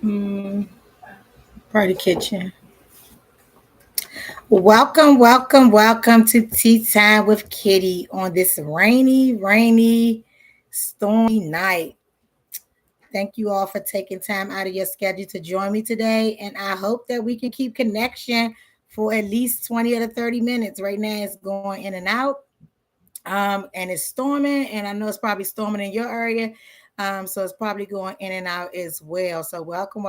Mm, Party kitchen. Welcome to Tea Time with Kitty on this rainy, stormy night. Thank you all for taking time out of your schedule to join me today. And I hope that we can keep connection for at least 20 or 30 minutes. Right now, it's going in and out. And it's storming, and I know it's probably storming in your area. So it's probably going in and out as well. So welcome.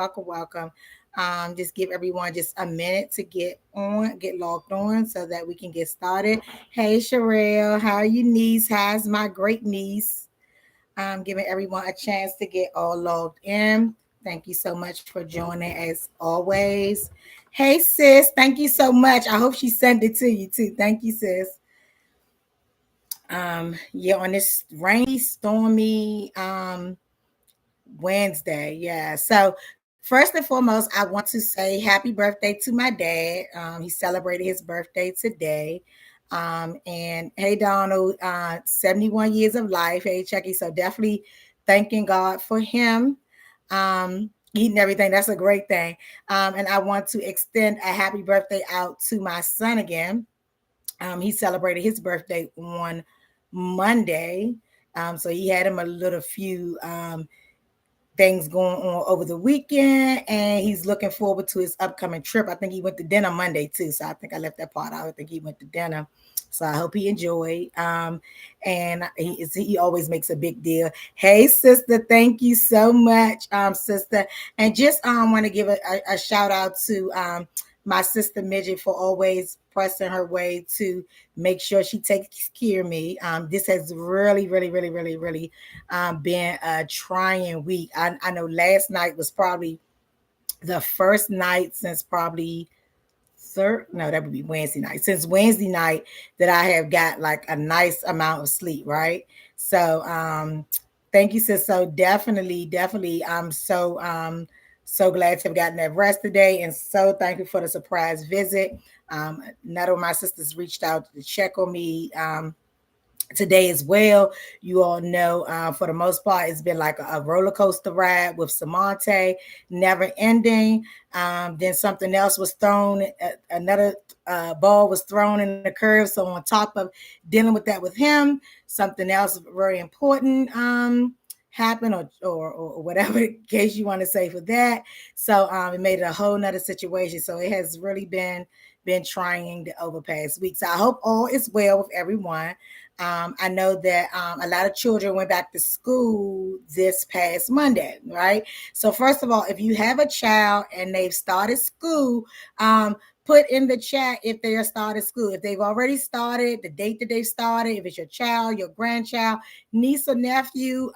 Just give everyone just a minute to get logged on so that we can get started. Hey Sherelle, how are you niece? How's my great niece? Giving everyone a chance to get all logged in. Thank you so much for joining as always. Hey sis, thank you so much. I hope she sent it to you too. Thank you, sis. Yeah, on this rainy, stormy Wednesday. Yeah. So first and foremost, I want to say happy birthday to my dad. He celebrated his birthday today. And hey Donald, 71 years of life. Hey Chucky. So definitely thanking God for him. Eating everything. That's a great thing. And I want to extend a happy birthday out to my son again. He celebrated his birthday on Monday. So he had him a little few things going on over the weekend, and he's looking forward to his upcoming trip. I think he went to dinner Monday too, so I think I left that part out. I think he went to dinner. So I hope he enjoyed. And he always makes a big deal. Hey, sister, thank you so much, sister. And just want to give a shout out to my sister Midget for always pressing her way to make sure she takes care of me. This has really been a trying week. I know last night was probably the first night since probably third, no, that would be Wednesday night. Since Wednesday night that I have got like a nice amount of sleep, right? So thank you, sis. So definitely, I'm so glad to have gotten that rest today and so thankful for the surprise visit. Another of my sisters reached out to check on me. Today as well. You all know, for the most part, it's been like a roller coaster ride with Samante, never ending. Then something else was thrown, another ball was thrown in the curve. So on top of dealing with that with him, something else very important happened, or whatever case you want to say for that. So it made it a whole nother situation. So it has really been trying the overpast week. So I hope all is well with everyone. I know that a lot of children went back to school this past Monday, right? So, first of all, if you have a child and they've started school, put in the chat if they are started school. If they've already started, the date that they've started, if it's your child, your grandchild, niece or nephew,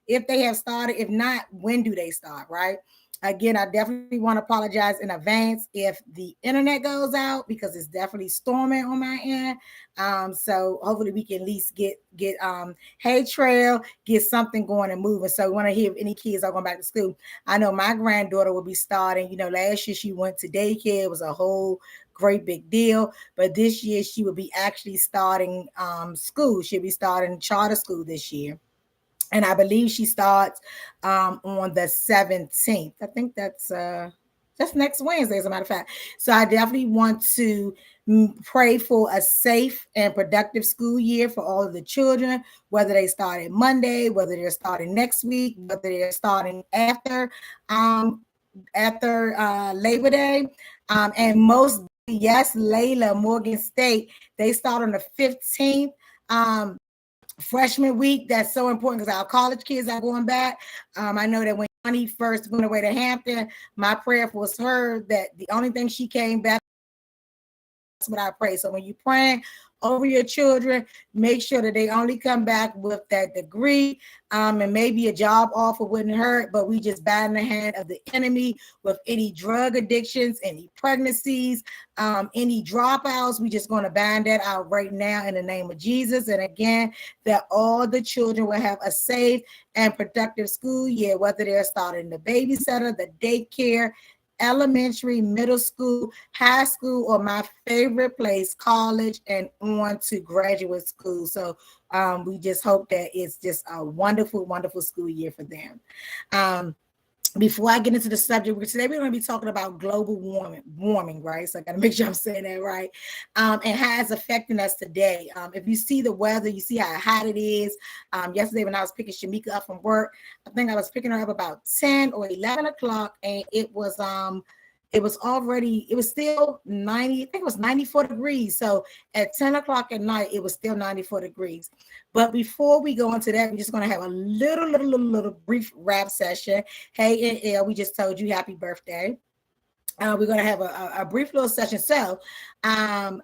if they have started, if not, when do they start, right? Again, I definitely want to apologize in advance if the internet goes out because it's definitely storming on my end. So hopefully we can at least get Hey Trail, get something going and moving. So we want to hear if any kids are going back to school. I know my granddaughter will be starting. Last year she went to daycare. It was a whole great big deal. But this year she will be actually starting school. She'll be starting charter school this year. And I believe she starts on the 17th. I think that's next Wednesday, as a matter of fact. So I definitely want to pray for a safe and productive school year for all of the children, whether they start Monday, whether they're starting next week, whether they're starting um, after Labor Day, and most yes, Layla Morgan State, they start on the 15th. Freshman week, that's so important because our college kids are going back. I know that when Johnny first went away to Hampton, my prayer was her that the only thing she came back, that's what I pray. So when you're praying over your children, make sure that they only come back with that degree, and maybe a job offer wouldn't hurt, but we just bind the hand of the enemy with any drug addictions, any pregnancies, any dropouts. We just going to bind that out right now in the name of Jesus. And again, that all the children will have a safe and productive school year, whether they're starting the babysitter, the daycare, elementary, middle school, high school, or my favorite place, college, and on to graduate school. So we just hope that it's just a wonderful school year for them. Um, before I get into the subject, today we're going to be talking about global warming, right? So I got to make sure I'm saying that right, and how it's affecting us today. If you see the weather, you see how hot it is. Yesterday when I was picking Shamika up from work, I think I was picking her up about 10 or 11 o'clock, and it was still 90, I think it was 94 degrees. So at 10 o'clock at night, it was still 94 degrees. But before we go into that, we're just going to have a little brief rap session. Hey, NL, we just told you happy birthday. We're going to have a brief little session. So I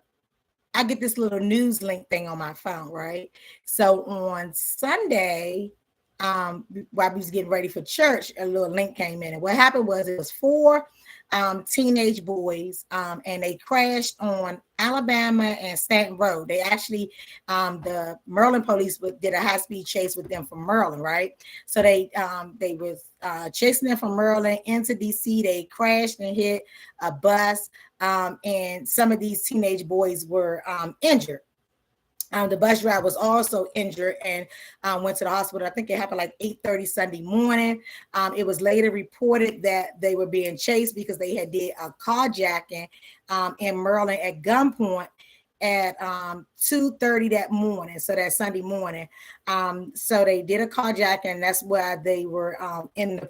get this little news link thing on my phone, right? So on Sunday, while we was getting ready for church, a little link came in. And what happened was it was 4 teenage boys, and they crashed on Alabama and Stanton Road. They actually, the Maryland police did a high-speed chase with them from Maryland, right? So they was chasing them from Maryland into DC. They crashed and hit a bus, and some of these teenage boys were injured. The bus driver was also injured and went to the hospital. I think it happened like 8:30 Sunday morning. It was later reported that they were being chased because they had did a carjacking in Maryland at gunpoint at 2:30 that morning. So that Sunday morning. So they did a carjacking. And that's why they were in the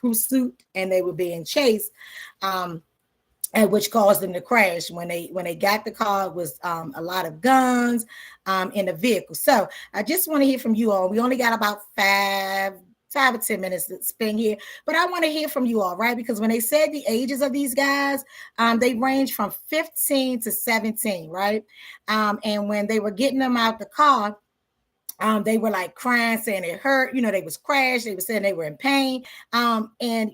pursuit and they were being chased. And which caused them to crash. When they got the car, it was a lot of guns in the vehicle. So I just want to hear from you all. We only got about 5 or 10 minutes to spend here, but I want to hear from you all, right? Because when they said the ages of these guys, they range from 15 to 17, right? And when they were getting them out the car, they were like crying, saying it hurt. They was crashed. They were saying they were in pain. And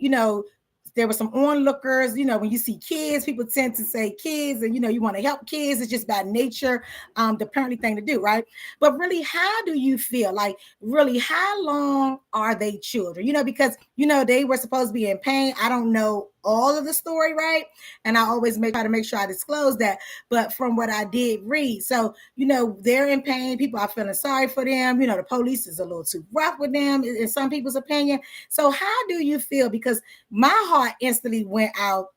there were some onlookers. When you see kids, people tend to say kids, and you want to help kids. It's just by nature, the parently thing to do, right? But really, how do you feel? Like, really, how long are they children? Because they were supposed to be in pain. I don't know all of the story, right? And I always try to make sure I disclose that. But from what I did read, so they're in pain. People are feeling sorry for them. The police is a little too rough with them, in some people's opinion. So how do you feel? Because my heart instantly went out.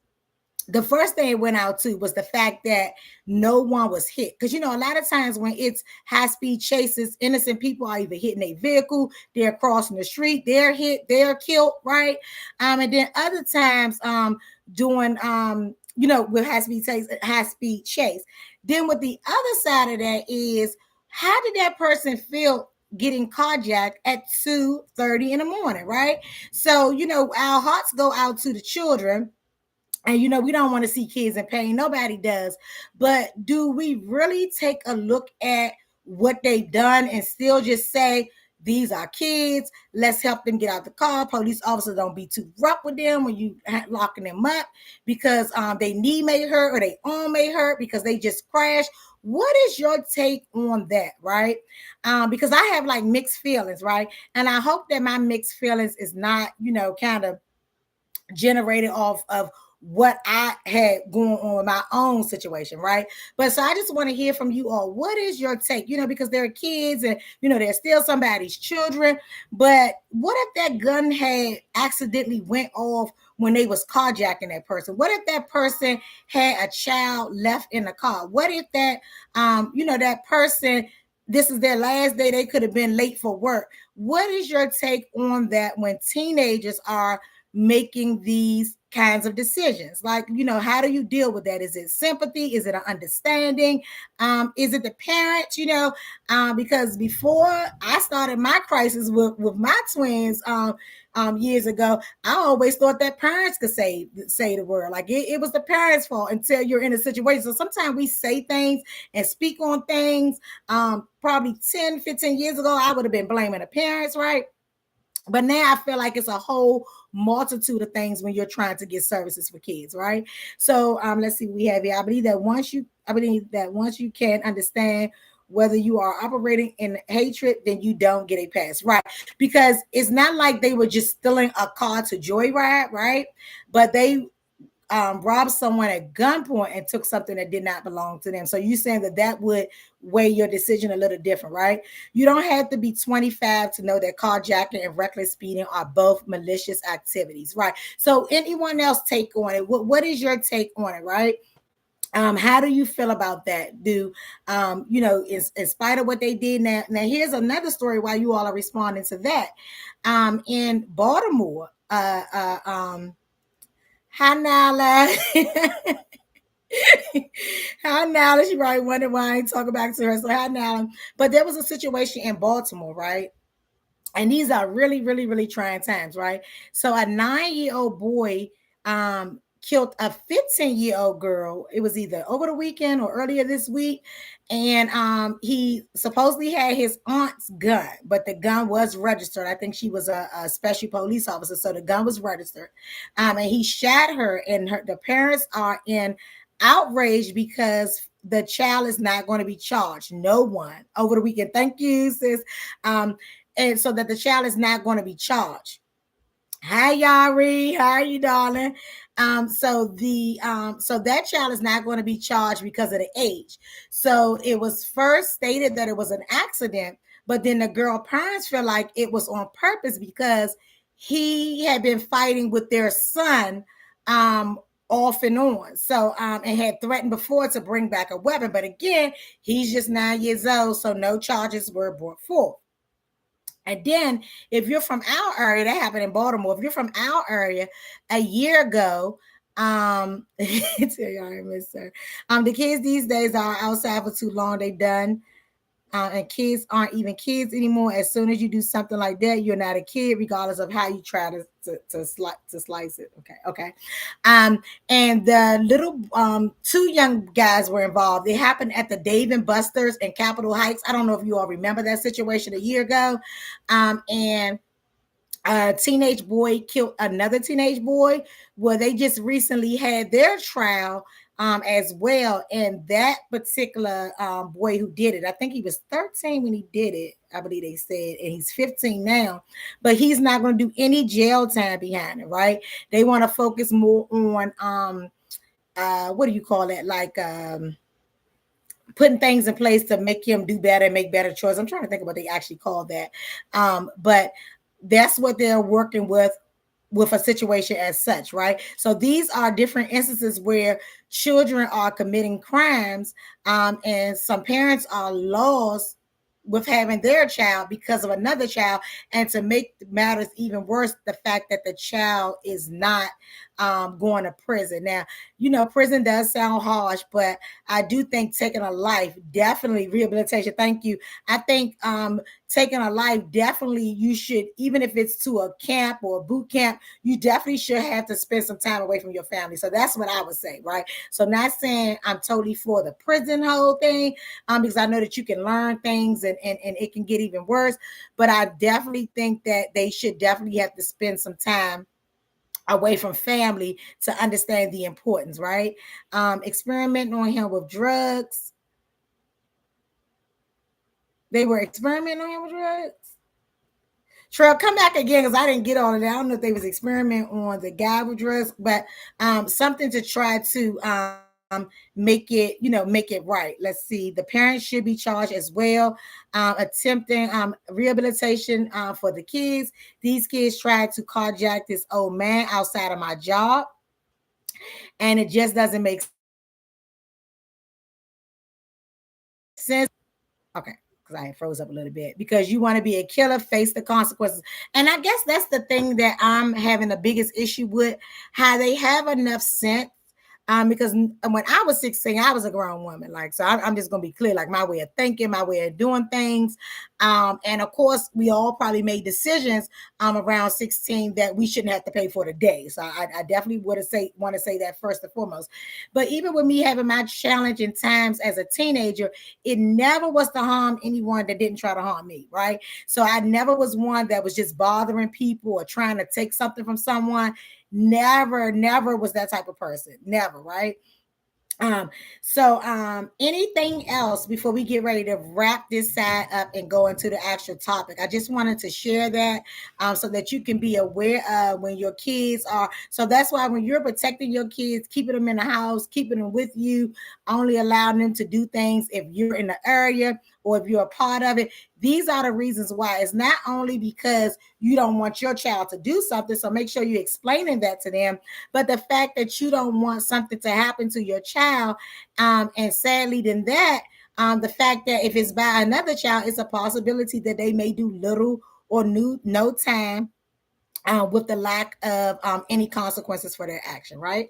The first thing it went out to was the fact that no one was hit. Because, a lot of times when it's high-speed chases, innocent people are either hitting a vehicle, they're crossing the street, they're hit, they're killed, right? And then other times doing, with high-speed chase. Then with the other side of that is, how did that person feel getting carjacked at 2:30 in the morning, right? So, our hearts go out to the children. And, we don't want to see kids in pain. Nobody does. But do we really take a look at what they've done and still just say, these are kids, let's help them get out the car. Police officers, don't be too rough with them when you locking them up because they knee may hurt or they arm may hurt because they just crashed. What is your take on that, right? Because I have like mixed feelings, right? And I hope that my mixed feelings is not, kind of generated off of what I had going on with my own situation, right? But so I just want to hear from you all. What is your take? Because they're kids and, they're still somebody's children. But what if that gun had accidentally went off when they was carjacking that person? What if that person had a child left in the car? What if that, that person, this is their last day, they could have been late for work? What is your take on that when teenagers are making these kinds of decisions? Like, how do you deal with that? Is it sympathy? Is it an understanding? Is it the parents? Because before I started my crisis with my twins years ago, I always thought that parents could say the word. Like it was the parents' fault until you're in a situation. So sometimes we say things and speak on things. Probably 10, 15 years ago, I would have been blaming the parents, right? But now I feel like it's a whole multitude of things when you're trying to get services for kids, right? So let's see what we have here. I believe that once you can understand whether you are operating in hatred, then you don't get a pass, right? Because it's not like they were just stealing a car to joyride, right? But they robbed someone at gunpoint and took something that did not belong to them. So you saying that would weigh your decision a little different, right? You don't have to be 25 to know that carjacking and reckless speeding are both malicious activities, right? So anyone else take on it? What is your take on it, right? How do you feel about that? In spite of what they did now here's another story while you all are responding to that. In Baltimore, hi Nala. Hi Nala. She probably wondered why I ain't talking back to her. So hi Nala. But there was a situation in Baltimore, right? And these are really, really, really trying times, right? So a 9-year-old boy killed a 15-year-old girl. It was either over the weekend or earlier this week. And he supposedly had his aunt's gun, but the gun was registered. I think she was a special police officer, so the gun was registered. And he shot her, and the parents are in outrage because the child is not going to be charged. No one over the weekend. Thank you, sis. And so that the child is not going to be charged. Hi, Yari. How are you, darling? So that child is not going to be charged because of the age. So it was first stated that it was an accident, but then the girl parents feel like it was on purpose because he had been fighting with their son off and on. So and had threatened before to bring back a weapon. But again, he's just 9 years old, so no charges were brought forth. And then, if you're from our area, that happened in Baltimore. If you're from our area, a year ago, tell y'all I miss her. The kids these days are outside for too long. They done. And kids aren't even kids anymore. As soon as you do something like that, you're not a kid, regardless of how you try to slice it. Okay. And the little two young guys were involved. It happened at the Dave and Buster's in Capitol Heights. I don't know if you all remember that situation a year ago. And a teenage boy killed another teenage boy. Well, they just recently had their trial as well. And that particular boy who did it, I think he was 13 when he did it, I believe they said, and he's 15 now, but he's not going to do any jail time behind it, right? They want to focus more on what do you call it? Like putting things in place to make him do better, make better choices. I'm trying to think of what they actually call that. But that's what they're working with a situation as such, right? So these are different instances where children are committing crimes, and some parents are lost with having their child because of another child. And to make matters even worse, the fact that the child is not going to prison. Now, prison does sound harsh, but I do think taking a life, definitely rehabilitation. Thank you. I think taking a life, definitely you should, even if it's to a camp or a boot camp, you definitely should have to spend some time away from your family. So that's what I would say, right? So not saying I'm totally for the prison whole thing, because I know that you can learn things and it can get even worse. But I definitely think that they should definitely have to spend some time away from family to understand the importance, right? Experimenting on him with drugs. They were experimenting on him with drugs. Trell, come back again because I didn't get all of that. I don't know if they was experimenting on the guy with drugs, but something to try to make it right. Let's see. The parents should be charged as well. Attempting rehabilitation for the kids. These kids tried to carjack this old man outside of my job, and it just doesn't make sense. Okay. Because I froze up a little bit, because you want to be a killer, face the consequences. And I guess that's the thing that I'm having the biggest issue with, how they have enough sense. Because when I was 16, I was a grown woman. Like, so I'm just going to be clear, like my way of thinking, my way of doing things. And of course, we all probably made decisions around 16 that we shouldn't have to pay for today. So I definitely want to say that first and foremost. But even with me having my challenging times as a teenager, it never was to harm anyone that didn't try to harm me, right? So I never was one that was just bothering people or trying to take something from someone. Never was that type of person. Never, right? Um, so anything else before we get ready to wrap this side up and go into the actual topic? I just wanted to share that so that you can be aware of when your kids are. So that's why when you're protecting your kids, keeping them in the house, keeping them with you, only allowing them to do things if you're in the area or if you're a part of it. These are the reasons why. It's not only because you don't want your child to do something, so make sure you're explaining that to them, but the fact that you don't want something to happen to your child, and sadly, then that, the fact that if it's by another child, it's a possibility that they may do little or no time with the lack of any consequences for their action, right?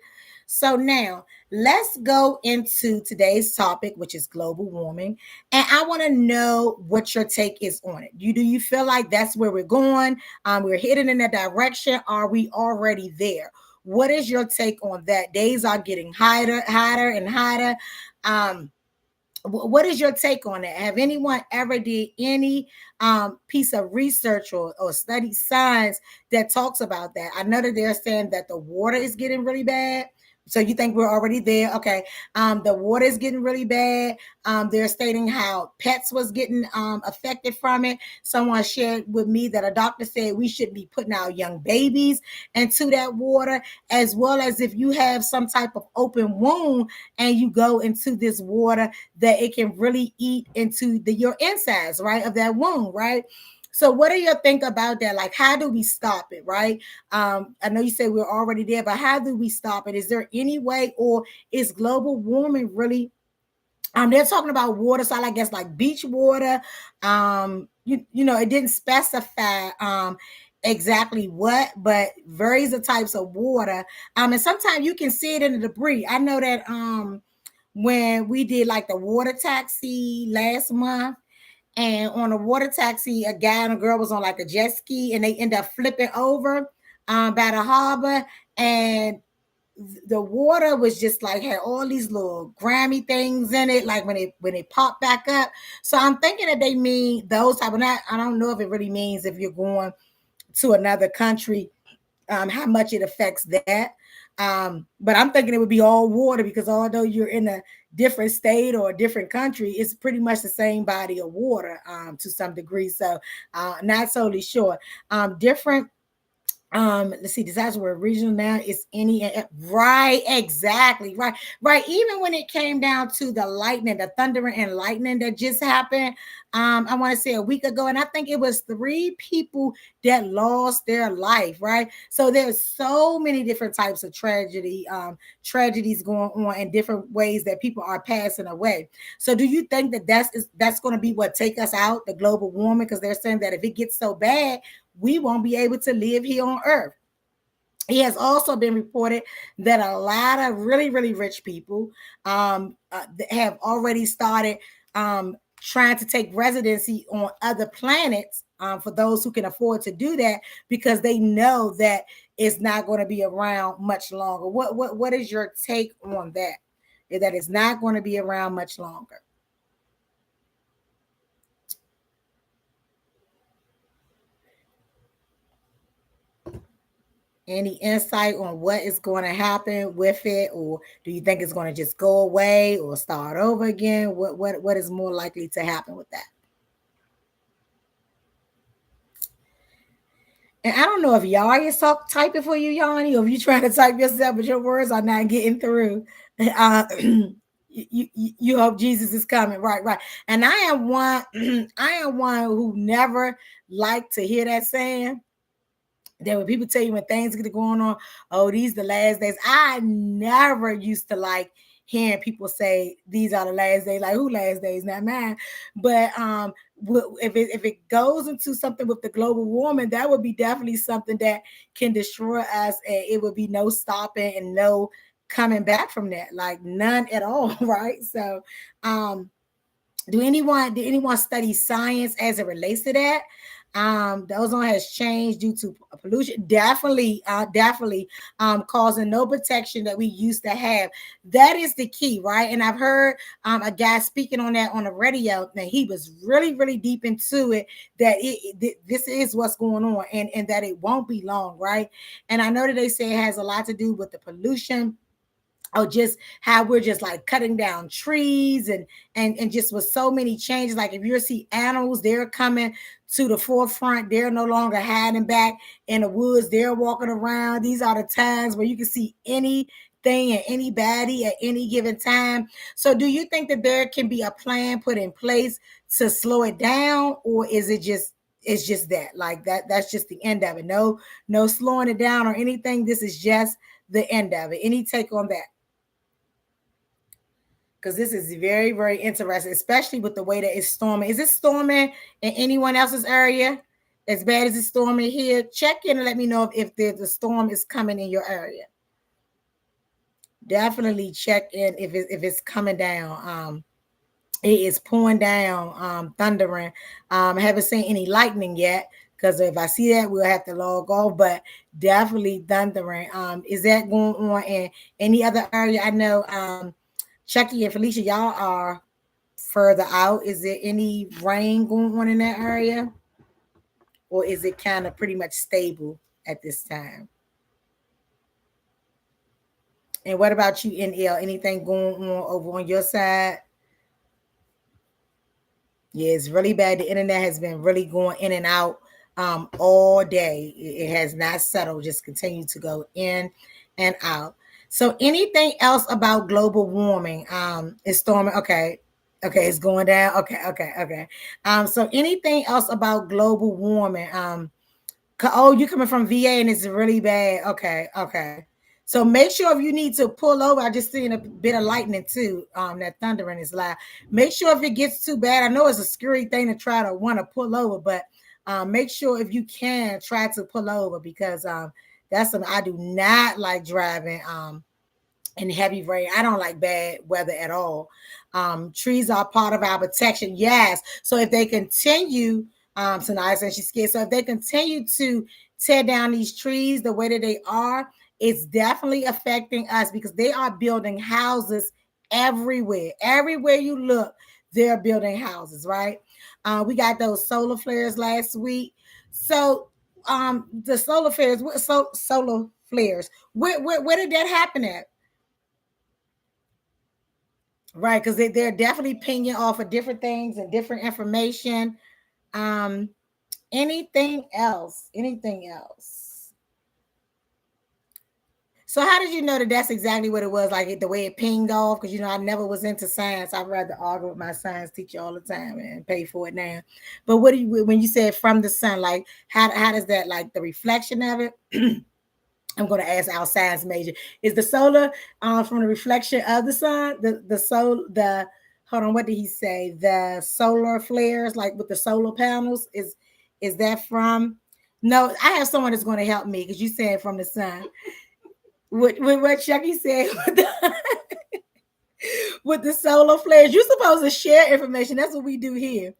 So now let's go into today's topic, which is global warming. And I want to know what your take is on it. Do you feel like that's where we're going? We're heading in that direction. Are we already there? What is your take on that? Days are getting hotter and hotter. Um, what is your take on it? Have anyone ever did any piece of research or study science that talks about that? I know that they're saying that the water is getting really bad. So you think we're already there? Okay. The water is getting really bad. They're stating how pets was getting affected from it. Someone shared with me that a doctor said we should be putting our young babies into that water, as well as if you have some type of open wound and you go into this water, that it can really eat into your insides, right, of that wound, right? So what do you think about that? Like, how do we stop it, right? I know you say we're already there, but how do we stop it? Is there any way, or is global warming really they're talking about water, so I guess like beach water. You know, it didn't specify exactly what, but varies the types of water. And sometimes you can see it in the debris. I know that when we did like the water taxi last month, and on a water taxi, a guy and a girl was on like a jet ski, and they end up flipping over by the harbor, and the water was just like had all these little Grammy things in it, like when it popped back up. So I'm thinking that they mean those type of not. I don't know if it really means if you're going to another country, how much it affects that. But I'm thinking it would be all water, because although you're in a different state or a different country, it's pretty much the same body of water to some degree. So not totally sure. Different let's see, disaster word regional now is any right, exactly, right. Even when it came down to the lightning, the thunder and lightning that just happened, I want to say a week ago, and I think it was 3 people that lost their life, right? So there's so many different types of tragedies going on in different ways that people are passing away. So do you think that that's going to be what take us out, the global warming? Because they're saying that if it gets so bad, we won't be able to live here on earth. It has also been reported that a lot of really, really rich people have already started trying to take residency on other planets, for those who can afford to do that, because they know that it's not going to be around much longer. What is your take on that? That it's not going to be around much longer. Any insight on what is going to happen with it, or do you think it's going to just go away or start over again? What is more likely to happen with that? And I don't know if Yari is typing for you, Yanni, or if you're trying to type yourself, but your words are not getting through. You hope Jesus is coming, right? And I am one, I am one who never liked to hear that saying. That when people tell you when things get going on, oh, these the last days. I never used to like hearing people say these are the last days. Like, who last days? Not mine. But if it goes into something with the global warming, that would be definitely something that can destroy us, and it would be no stopping and no coming back from that. Like none at all, right? So did anyone study science as it relates to that? The ozone has changed due to pollution, definitely causing no protection that we used to have. That is the key, right? And I've heard a guy speaking on that on the radio, and he was really deep into it, that this is what's going on, and that it won't be long, right? And I know that they say it has a lot to do with the pollution, Oh, just how we're just like cutting down trees and just with so many changes. Like if you see animals, they're coming to the forefront. They're no longer hiding back in the woods. They're walking around. These are the times where you can see anything and anybody at any given time. So do you think that there can be a plan put in place to slow it down, or is it just it's just that like that's just the end of it? No slowing it down or anything. This is just the end of it. Any take on that? Because this is very, very interesting, especially with the way that it's storming. Is it storming in anyone else's area as bad as it's storming here? Check in and let me know if the storm is coming in your area. Definitely check in if it's coming down. It is pouring down, thundering. I haven't seen any lightning yet because if I see that, we'll have to log off. But definitely thundering. Is that going on in any other area? I know. Chucky and Felicia, y'all are further out. Is there any rain going on in that area? Or is it kind of pretty much stable at this time? And what about you, NL? Anything going on over on your side? Yeah, it's really bad. The internet has been really going in and out all day. It has not settled, just continue to go in and out. So anything else about global warming? It's storming. Okay. Okay, it's going down. Okay. So anything else about global warming? Oh, you're coming from VA and it's really bad. Okay. So make sure if you need to pull over, I just seen a bit of lightning too. That thundering is loud. Make sure if it gets too bad, I know it's a scary thing to try to want to pull over, but make sure if you can try to pull over because that's something I do not like driving in heavy rain. I don't like bad weather at all. Trees are part of our protection. Yes. So if they continue, tonight said she's scared. So if they continue to tear down these trees the way that they are, it's definitely affecting us because they are building houses everywhere. Everywhere you look, they're building houses, right? We got those solar flares last week. So the solar flares, solar flares, where did that happen at? Right, because they're definitely pinging off of different things and different information. Um, anything else? Anything else? So how did you know that that's exactly what it was? Like the way it pinged off? Because I never was into science. I'd rather argue with my science teacher all the time and pay for it now. But what do you when you said from the sun? Like how does that like the reflection of it? I'm going to ask our science major. Is the solar from the reflection of the sun? The hold on, what did he say? The solar flares, like with the solar panels, is that from? No, I have someone that's going to help me because you said from the sun. With what Chucky said with the solar flares, you're supposed to share information. That's what we do here.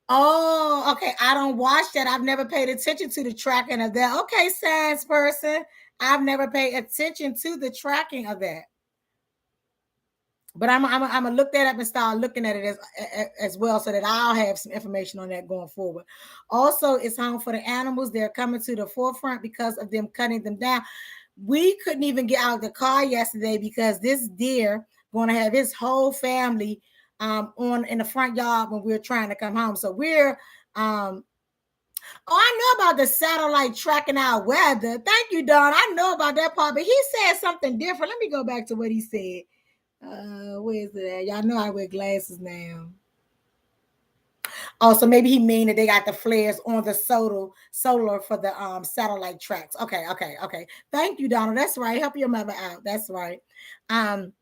Oh, okay. I don't watch that. I've never paid attention to the tracking of that. Okay, science person. I've never paid attention to the tracking of that. But I'm gonna look that up and start looking at it as well, so that I'll have some information on that going forward. Also, it's home for the animals. They're coming to the forefront because of them cutting them down. We couldn't even get out of the car yesterday because this deer going to have his whole family on in the front yard when we're trying to come home. So we're oh, I know about the satellite tracking our weather. Thank you, Don. I know about that part, but he said something different. Let me go back to what he said. Where is it at? Y'all know I wear glasses now. Oh, so maybe he mean that they got the flares on the solar for the satellite tracks. Okay. Thank you, Donald. That's right. Help your mother out. That's right. And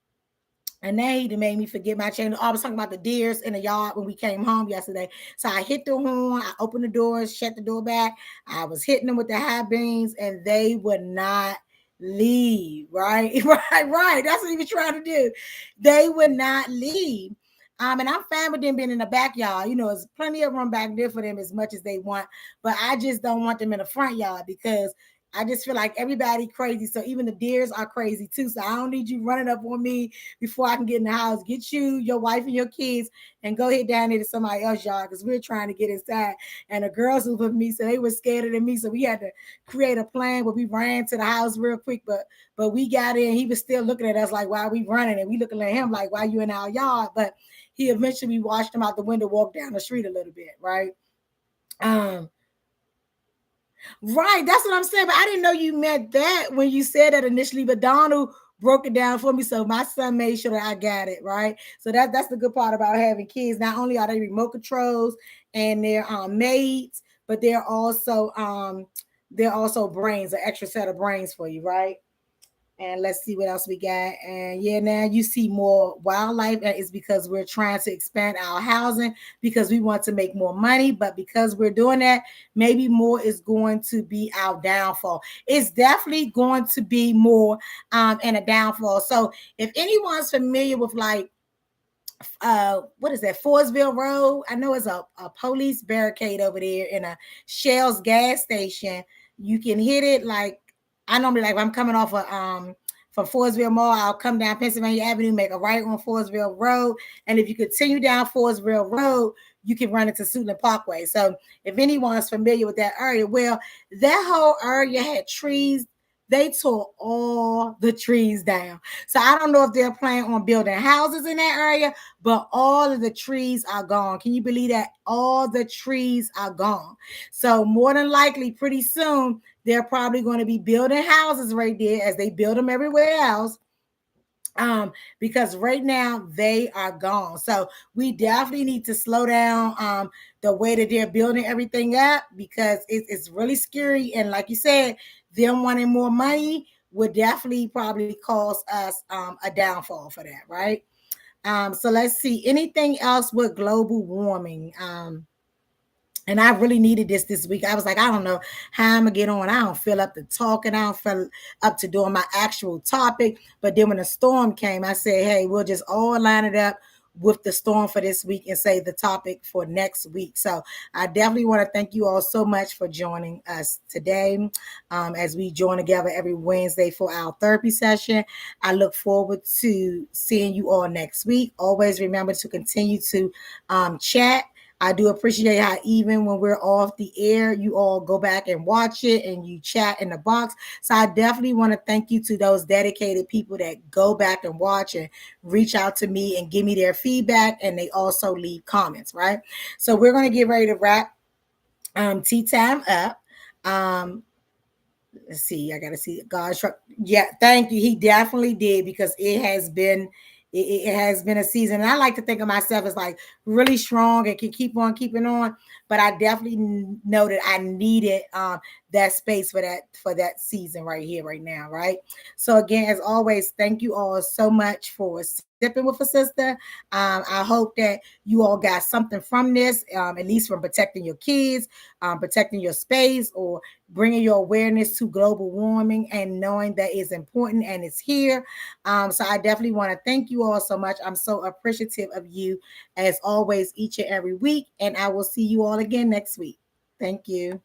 now he made me forget my channel. I was talking about the deers in the yard when we came home yesterday. So I hit the horn, I opened the doors, shut the door back. I was hitting them with the high beams, and they would not leave. Right. That's what he was trying to do. They would not leave. And I'm fine with them being in the backyard. There's plenty of room back there for them as much as they want. But I just don't want them in the front yard because I just feel like everybody crazy. So even the deers are crazy too. So I don't need you running up on me before I can get in the house. Get you, your wife, and your kids, and go ahead down there to somebody else's yard because we're trying to get inside. And the girls who with me, so they were scared of me. So we had to create a plan where we ran to the house real quick. But we got in. He was still looking at us like, why are we running? And we looking at him like, why you in our yard? But he eventually watched him out the window walk down the street a little bit, right? Um, Right, that's what I'm saying. But I didn't know you meant that when you said that initially. But Donald broke it down for me, so my son made sure that I got it right. So that's the good part about having kids. Not only are they remote controls and they're maids, but they're also brains, an extra set of brains for you, right? And let's see what else we got. And yeah, now you see more wildlife. And it's because we're trying to expand our housing because we want to make more money. But because we're doing that, maybe more is going to be our downfall. It's definitely going to be more and a downfall. So if anyone's familiar with like what is that, Forestville Road? I know it's a police barricade over there in a Shell's gas station. You can hit it like I normally like if I'm coming off of from Forestville Mall, I'll come down Pennsylvania Avenue, make a right on Forestville Road. And if you continue down Forestville Road, you can run into Suitland Parkway. So if anyone's familiar with that area, well, that whole area had trees. They tore all the trees down. So I don't know if they're planning on building houses in that area, but all of the trees are gone. Can you believe that? All the trees are gone. So more than likely, pretty soon, they're probably going to be building houses right there as they build them everywhere else. Because right now they are gone. So we definitely need to slow down the way that they're building everything up because it's really scary. And like you said, them wanting more money would definitely probably cause us a downfall for that, right? So let's see. Anything else with global warming? And I really needed this week. I was like, I don't know how I'm gonna get on. I don't feel up to talking. I don't feel up to doing my actual topic. But then when the storm came, I said, hey, we'll just all line it up with the storm for this week and say the topic for next week. So I definitely want to thank you all so much for joining us today as we join together every Wednesday for our therapy session. I look forward to seeing you all next week. Always remember to continue to chat. I do appreciate how even when we're off the air, you all go back and watch it and you chat in the box. So I definitely want to thank you to those dedicated people that go back and watch and reach out to me and give me their feedback. And they also leave comments, right? So we're going to get ready to wrap tea time up. Let's see. I got to see God's truck. Yeah, thank you. He definitely did because it has been a season. And I like to think of myself as like really strong and can keep on keeping on. But I definitely know that I needed that space for that season right here, right now, right? So again, as always, thank you all so much for sipping with a sister. I hope that you all got something from this, at least from protecting your kids, protecting your space, or bringing your awareness to global warming and knowing that it's important and it's here. So I definitely want to thank you all so much. I'm so appreciative of you as always, each and every week. And I will see you all again next week. Thank you.